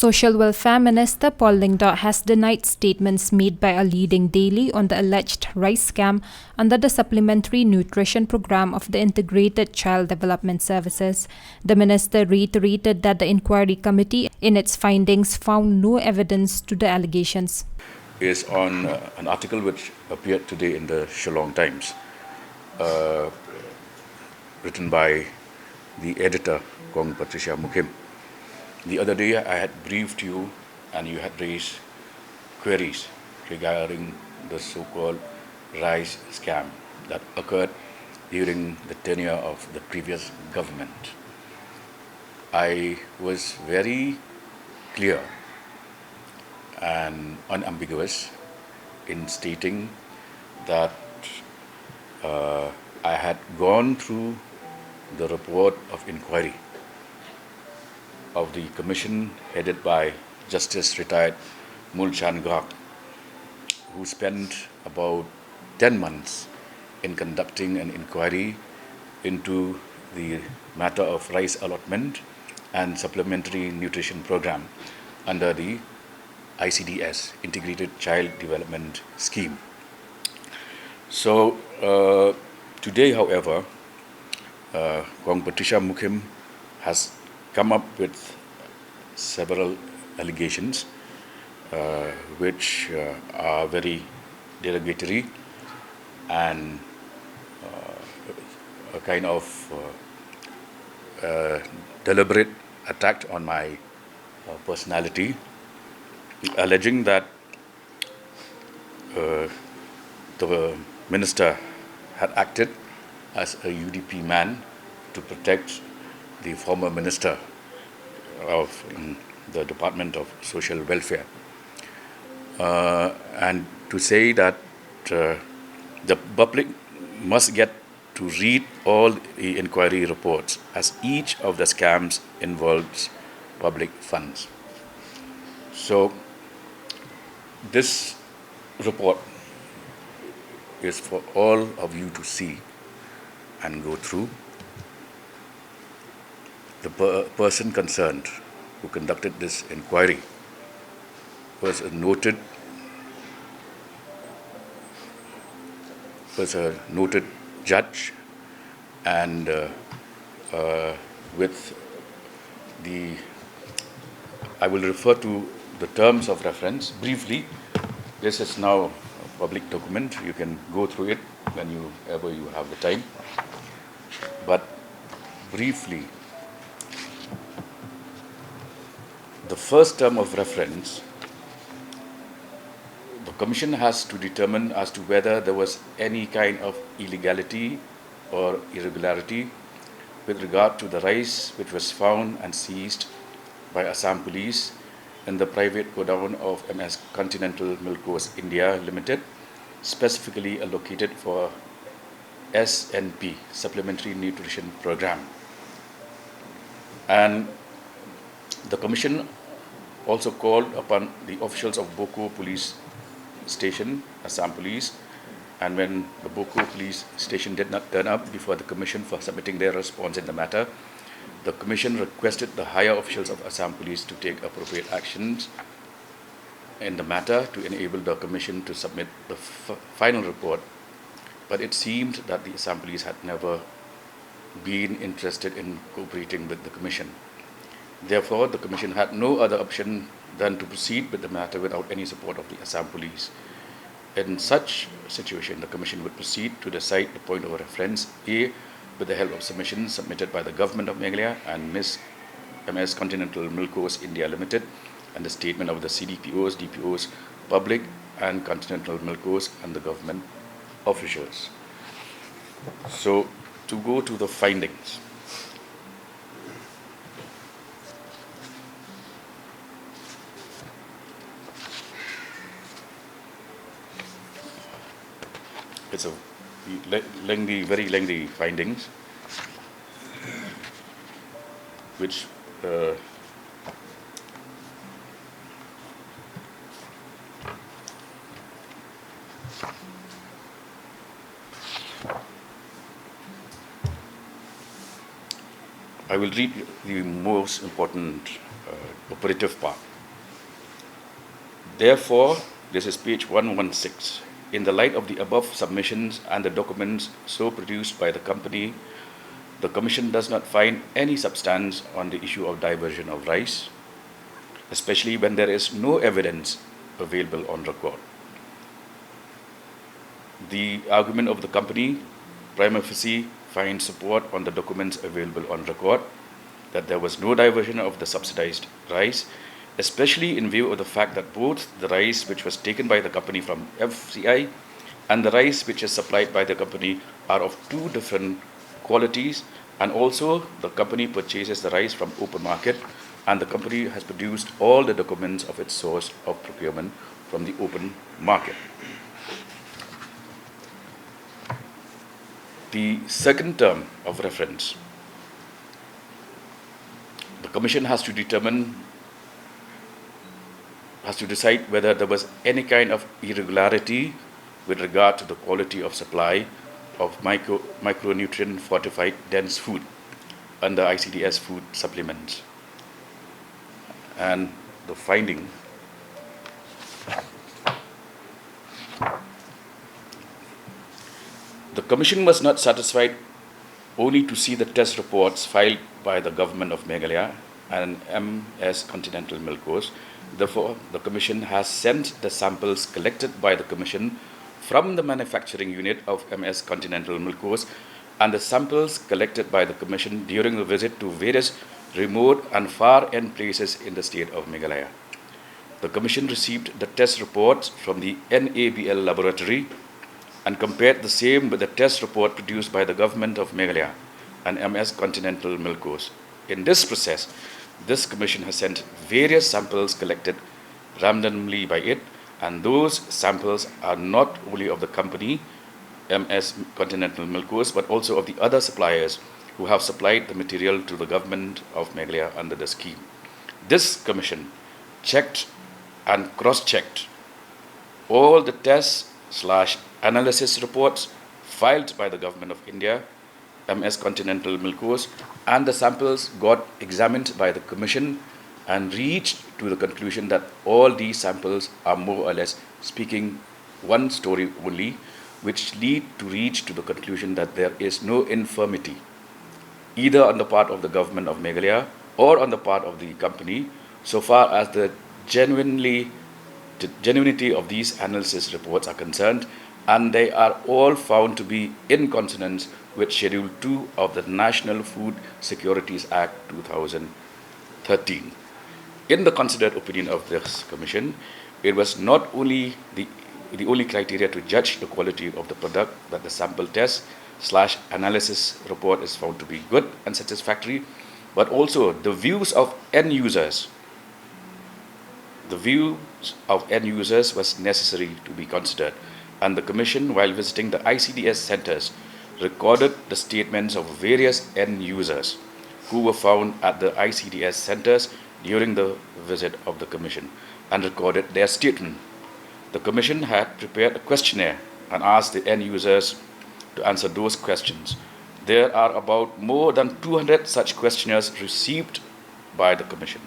Social Welfare Minister Paul Lingdor has denied statements made by a leading daily on the alleged rice scam under the Supplementary Nutrition Program of the Integrated Child Development Services. The minister reiterated that the inquiry committee, in its findings, found no evidence to the allegations. Is on an article which appeared today in the Shillong Times, written by the editor, Kong Patricia Mukim. The other day I had briefed you and you had raised queries regarding the so-called rice scam that occurred during the tenure of the previous government. I was very clear and unambiguous in stating that I had gone through the report of inquiry of the commission headed by Justice Retired Mulchan Gak, who spent about 10 months in conducting an inquiry into the matter of rice allotment and supplementary nutrition program under the ICDS, Integrated Child Development Scheme. So today, however, Kong Patricia Mukim has come up with several allegations which are very derogatory and a kind of deliberate attack on my personality, alleging that the minister had acted as a UDP man to protect the former minister of the Department of Social Welfare, and to say that the public must get to read all the inquiry reports, as each of the scams involves public funds. So this report is for all of you to see and go through. The person concerned who conducted this inquiry was a noted judge, and with the, I will refer to the terms of reference briefly. This is now a public document. You can go through it whenever you have the time. But briefly, the first term of reference, the Commission has to determine as to whether there was any kind of illegality or irregularity with regard to the rice which was found and seized by Assam Police in the private godown of MS Continental Milkos India Limited, specifically allocated for SNP, Supplementary Nutrition Program. And the Commission also called upon the officials of Boko Police Station, Assam Police, and when the Boko Police Station did not turn up before the Commission for submitting their response in the matter, the Commission requested the higher officials of Assam Police to take appropriate actions in the matter to enable the Commission to submit the final report. But it seemed that the Assam Police had never been interested in cooperating with the Commission. Therefore, the Commission had no other option than to proceed with the matter without any support of the Assam Police. In such situation, the Commission would proceed to decide the point of reference A with the help of submissions submitted by the Government of Meghalaya and MS Continental Milkos India Limited, and the statement of the CDPOs, DPOs, public and Continental Milkos and the government officials. So, to go to the findings. It's a very lengthy findings, which I will read the most important operative part. Therefore, this is page 116. In the light of the above submissions and the documents so produced by the company, the Commission does not find any substance on the issue of diversion of rice, especially when there is no evidence available on record. The argument of the company prima facie finds support on the documents available on record that there was no diversion of the subsidized rice, especially in view of the fact that both the rice which was taken by the company from FCI and the rice which is supplied by the company are of two different qualities, and also the company purchases the rice from open market, and the company has produced all the documents of its source of procurement from the open market. The second term of reference, the Commission has to decide whether there was any kind of irregularity with regard to the quality of supply of micronutrient fortified dense food under ICDS food supplements. And the finding the Commission was not satisfied only to see the test reports filed by the government of Meghalaya and MS Continental Milkos. Therefore, the Commission has sent the samples collected by the Commission from the manufacturing unit of MS Continental Milkos and the samples collected by the Commission during the visit to various remote and far-end places in the state of Meghalaya. The Commission received the test reports from the NABL laboratory and compared the same with the test report produced by the government of Meghalaya and MS Continental Milkos. In this process, this Commission has sent various samples collected randomly by it, and those samples are not only of the company, MS Continental Milkos, but also of the other suppliers who have supplied the material to the government of Meghalaya under the scheme. This Commission checked and cross-checked all the tests/analysis reports filed by the government of India, MS Continental Milkos, and the samples got examined by the Commission and reached to the conclusion that all these samples are more or less speaking one story only, which lead to reach to the conclusion that there is no infirmity either on the part of the government of Meghalaya or on the part of the company so far as the genuinity of these analysis reports are concerned, and they are all found to be in consonance with Schedule 2 of the National Food Securities Act 2013. In the considered opinion of this Commission, it was not only the only criteria to judge the quality of the product that the sample test/analysis report is found to be good and satisfactory, but also the views of end users. The views of end users was necessary to be considered, and the Commission, while visiting the ICDS centers, recorded the statements of various end users who were found at the ICDS centers during the visit of the Commission and recorded their statement. The Commission had prepared a questionnaire and asked the end users to answer those questions. There are about more than 200 such questionnaires received by the Commission.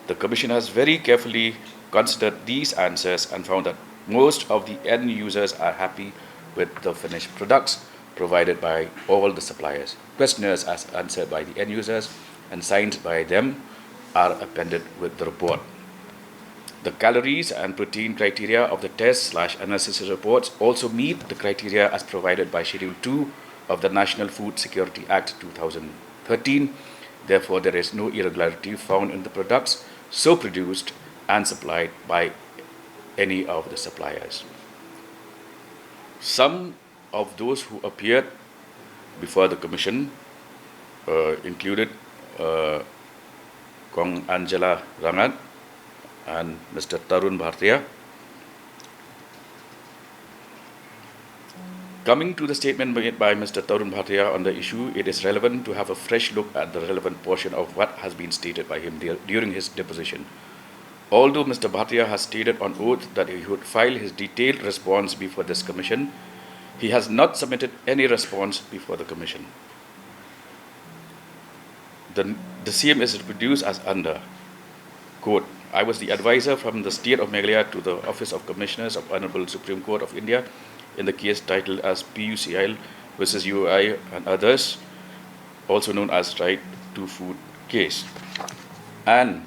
The Commission has very carefully considered these answers and found that most of the end users are happy with the finished products provided by all the suppliers. Questionnaires as answered by the end users and signed by them are appended with the report. The calories and protein criteria of the test/analysis reports also meet the criteria as provided by Schedule 2 of the National Food Security Act 2013. Therefore, there is no irregularity found in the products so produced and supplied by any of the suppliers. Some of those who appeared before the Commission included Kong Angela Rangat and Mr. Tarun Bhartiya. Coming to the statement made by Mr. Tarun Bhartiya on the issue, it is relevant to have a fresh look at the relevant portion of what has been stated by him during his deposition. Although Mr. Bhartiya has stated on oath that he would file his detailed response before this Commission, he has not submitted any response before the Commission. The same is reproduced as under, quote, I was the advisor from the State of Meghalaya to the Office of Commissioners of Honorable Supreme Court of India in the case titled as PUCL versus UOI and others, also known as Right to Food case. And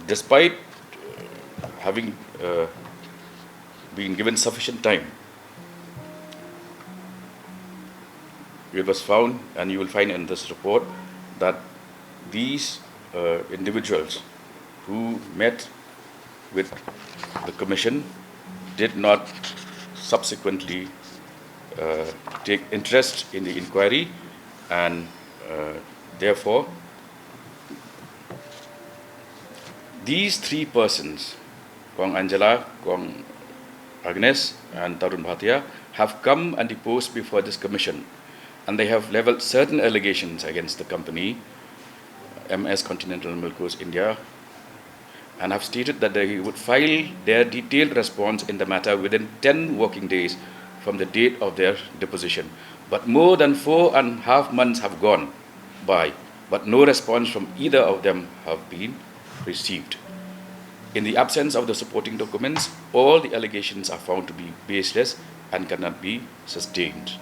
despite having been given sufficient time, it was found, and you will find in this report, that these individuals who met with the Commission did not subsequently take interest in the inquiry, and therefore these three persons, Kong Angela, Kong Agnes, and Tarun Bhatia, have come and deposed before this Commission, and they have leveled certain allegations against the company, MS Continental Milkos India, and have stated that they would file their detailed response in the matter within 10 working days from the date of their deposition. But more than 4.5 months have gone by, but no response from either of them have been received. In the absence of the supporting documents, all the allegations are found to be baseless and cannot be sustained.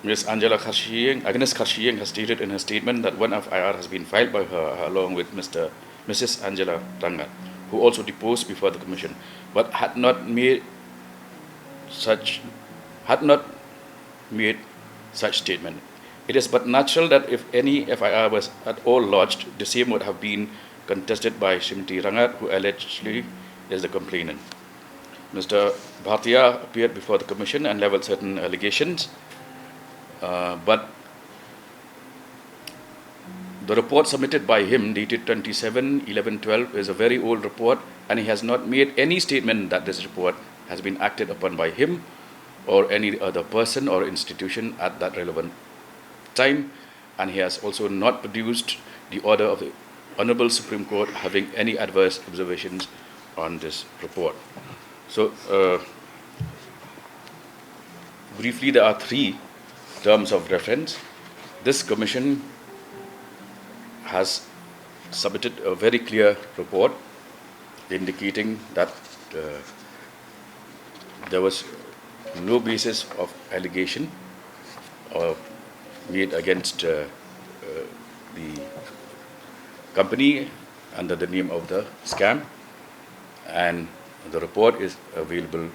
Ms. Agnes Kharshiyeng has stated in her statement that one FIR has been filed by her along with Mrs. Angela Rangat, who also deposed before the Commission, but had not made such statement. It is but natural that if any FIR was at all lodged, the same would have been contested by Shrimati Rangat, who allegedly is the complainant. Mr. Bhatia appeared before the Commission and leveled certain allegations, but the report submitted by him, dated 27/11/12, is a very old report, and he has not made any statement that this report has been acted upon by him or any other person or institution at that relevant time, and he has also not produced the order of the Honorable Supreme Court having any adverse observations on this report. So, briefly, there are three terms of reference. This Commission has submitted a very clear report indicating that there was no basis of allegation made against the company under the name of the scam, and the report is available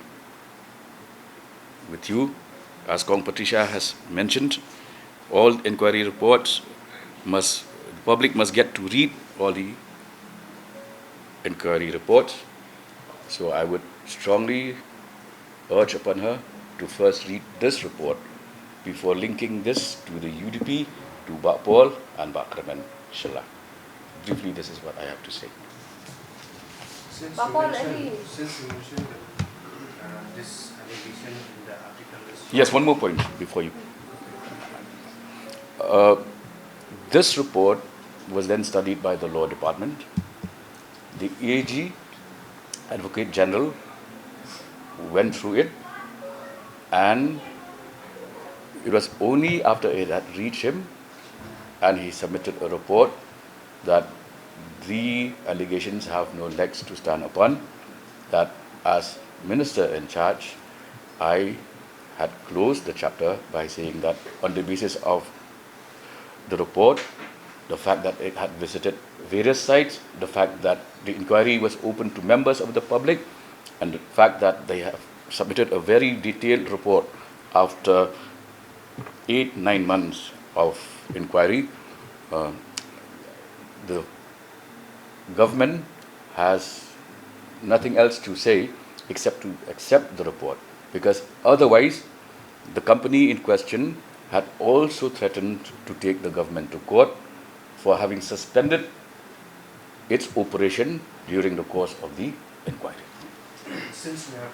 with you. As Kong Patricia has mentioned, all inquiry reports the public must get to read all the inquiry reports. So I would strongly urge upon her to first read this report before linking this to the UDP, to Bak Paul and Bak Kraman Shala. Briefly, this is what I have to say. Since you mentioned this allegation in the article. Yes, one more point before you. This report was then studied by the law department. The AG, Advocate General, went through it, and it was only after it had reached him and he submitted a report that the allegations have no legs to stand upon, that as Minister in charge, I had closed the chapter by saying that on the basis of the report, the fact that it had visited various sites, the fact that the inquiry was open to members of the public, and the fact that they have submitted a very detailed report after 8-9 months of inquiry, the government has nothing else to say except to accept the report, because otherwise the company in question had also threatened to take the government to court for having suspended its operation during the course of the inquiry. Since we have...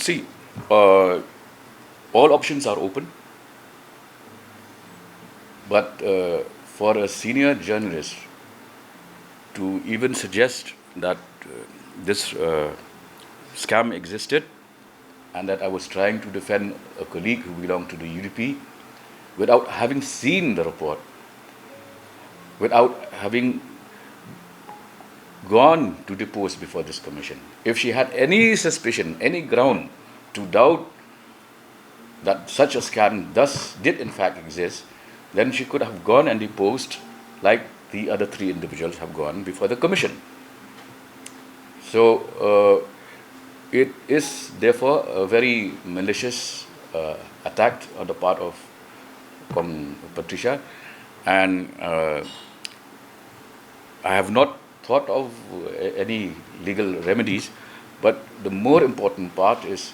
See, all options are open, but for a senior journalist to even suggest that this scam existed and that I was trying to defend a colleague who belonged to the UDP without having seen the report, without having gone to depose before this commission. If she had any suspicion, any ground to doubt that such a scam did in fact exist, then she could have gone and deposed like the other 3 individuals have gone before the commission. So it is therefore a very malicious attack on the part of Patricia, and I have not thought of any legal remedies, but the more important part is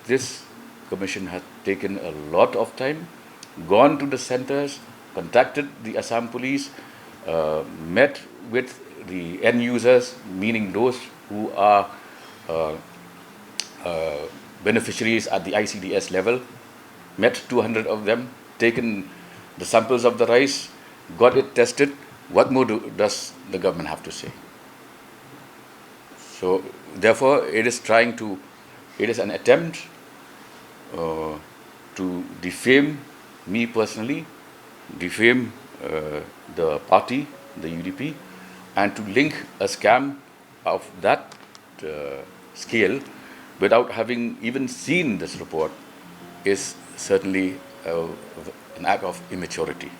this commission has taken a lot of time, gone to the centers, contacted the Assam police, met with the end users, meaning those who are beneficiaries at the ICDS level, met 200 of them, taken the samples of the rice, got it tested. What more does the government have to say? So, therefore, it is an attempt to defame me personally, defame the party, the UDP, and to link a scam of that scale without having even seen this report is certainly an act of immaturity.